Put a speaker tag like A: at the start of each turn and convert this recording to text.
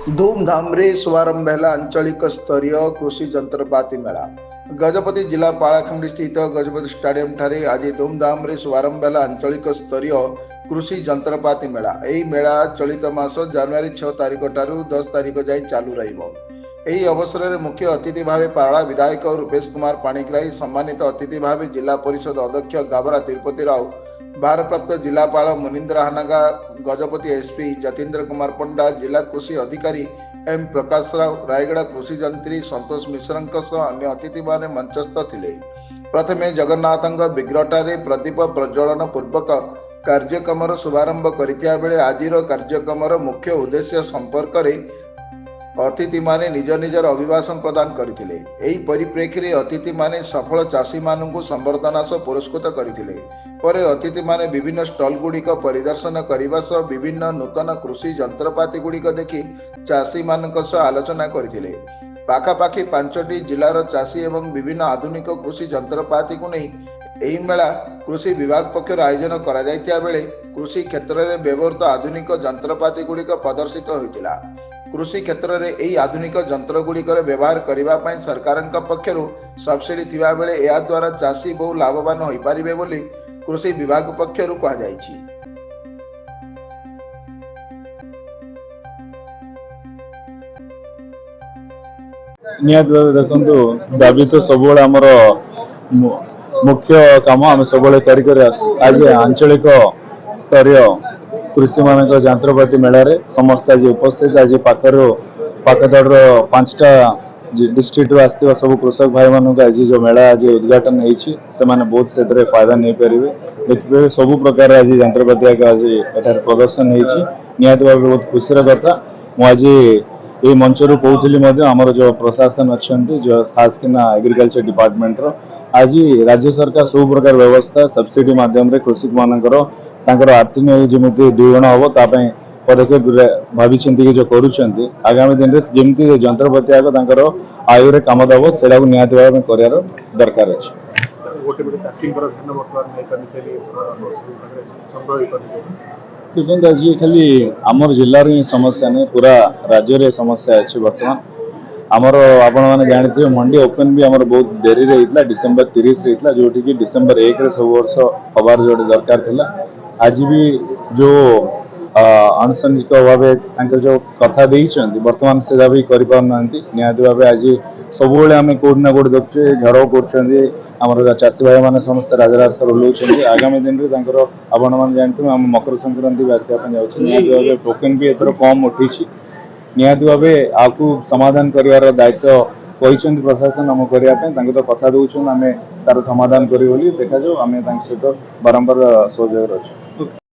A: धूमधाम रे शुभारंभ है आंचलिक स्तरीय कृषि जंत्रपाति मेला। गजपति जिला पालाखंडी स्थित गजपति स्टाडियम ठारे आज धूमधाम रे शुभारंभ है आंचलिक स्तरीय कृषि जंत्रपाति मेला। यही मेला चलित मास जनवरी 6 तारिख ठारू 10 तारिख जाए चालू रहिबो। ଏହି ଅବସରରେ ମୁଖ୍ୟ ଅତିଥି ଭାବେ ପାରଳା ବିଧାୟକ ରୂପେଶ କୁମାର ପାଣିଗ୍ରାହୀ, ସମ୍ମାନିତ ଅତିଥି ଭାବେ ଜିଲ୍ଲା ପରିଷଦ ଅଧ୍ୟକ୍ଷ ଗାବରା ତିରୁପତି ରାଓ, ଭାରପ୍ରାପ୍ତ ଜିଲ୍ଲାପାଳ मुनीन्द्र हानागा, गजपति एसपी जतीन्द्र कुमार पंडा, जिला कृषि अधिकारी एम प्रकाश राव, रायगड़ा कृषि जंत्री संतोष मिश्र अन्य अतिथि माने मंचस्थ थिले। प्रथमे जगन्नाथ विग्रहटारे प्रदीप प्रज्वलन पूर्वक कार्यक्रम शुभारंभ करथिया बेले आजिर कार्यक्रम मुख्य उद्देश्य संपर्क में अतिथि माने निज निजर अभिभाषण प्रदान करथिले। एही परिप्रेक्षी रे अतिथि माने सफल चाषी मानकु संबर्धना सह पुरस्कृत करथिले। परे अतिथि माने विभिन्न स्टल गुड़िक परिदर्शन करने सह विभिन्न नूतन कृषि जंत्रपाति गुड़िक देखि चाषी मानक सह आलोचना करथिले। पाखापाखि 5टी जिलार चाषी एवं विभिन्न आधुनिक कृषि जंत्रपाति को नहीं एही मेला कृषि विभाग पक्षर आयोजन करा जायतिया बेले कृषि क्षेत्र में व्यवहृत आधुनिक जंत्रपाति गुड़िक प्रदर्शित होइतिला। कृषि क्षेत्र में यही आधुनिक जंत्र गुड़िकर व्यवहार करने सरकार पक्षर सब्सिडी थिबा बेले या द्वारा चाषी बहु लाभवान हो पारिबे बोली कृषि विभाग पक्षर कहुछि।
B: निहाती देखो दाबी तो सब मुख्य काम आम सब आज आंचलिक स्तरीय कृषि मान जंत्रपाति मेलार समस्त आज उपस्थित। आज पाखदड़ 5टा डिस्ट्रिक्ट आसवा सब कृषक भाई मानक आज जो मेला आज उद्घाटन होती बहुत से फायदा नहीं पारे। देखिए सब प्रकार आज जंत्रपाति आज प्रदर्शन होती निहाती भाव बहुत खुशी कथा। मुझे ये मंच रू कहूली आमर जो प्रशासन अच्छा जो खास किना एग्रीकल्चर डिपार्टमेंट आज राज्य सरकार सब प्रकार व्यवस्था सब्सिडी माध्यम कृषक मानकर आर्थिक जमी 2 गुण हम तापाई पदक्षेप भाई जो करुँच आगामी दिन में जमी जंत्रपाति आग आयु कम दब से निहती भाव कर दरकार अच्छे। देखते आज खाली आमर जिलार ही समस्या नहीं पूरा राज्य में समस्या अच्छे। बर्तमान आमर आपण मैंने जानते मंडी ओपन भी आमर बहुत देरी होता डिसेम्बर 30 होता जो कि डिसेम्बर 1 सब वर्ष हबार जो दरकार था। आज भी जो आनुषंगिक भाव जो कथा बर्तमान से भी करना निहती भाव आज सब आम कौटना कौट देखुचे झड़ कर चाषी भाई मैंने समस्त राजरास्ता ओल्लाउं। आगामी दिन में आपण मैंने जानते आम मकर संक्रांति भी आसपा जाऊँगी टोकेन भी एथर कम उठी निहती भाव आपको समाधान कर दायित्व कहते प्रशासन आम करने तो कथा दूसर आम तार समाधान करी देखा आम सहित बारंबार सहयोग अच्छे।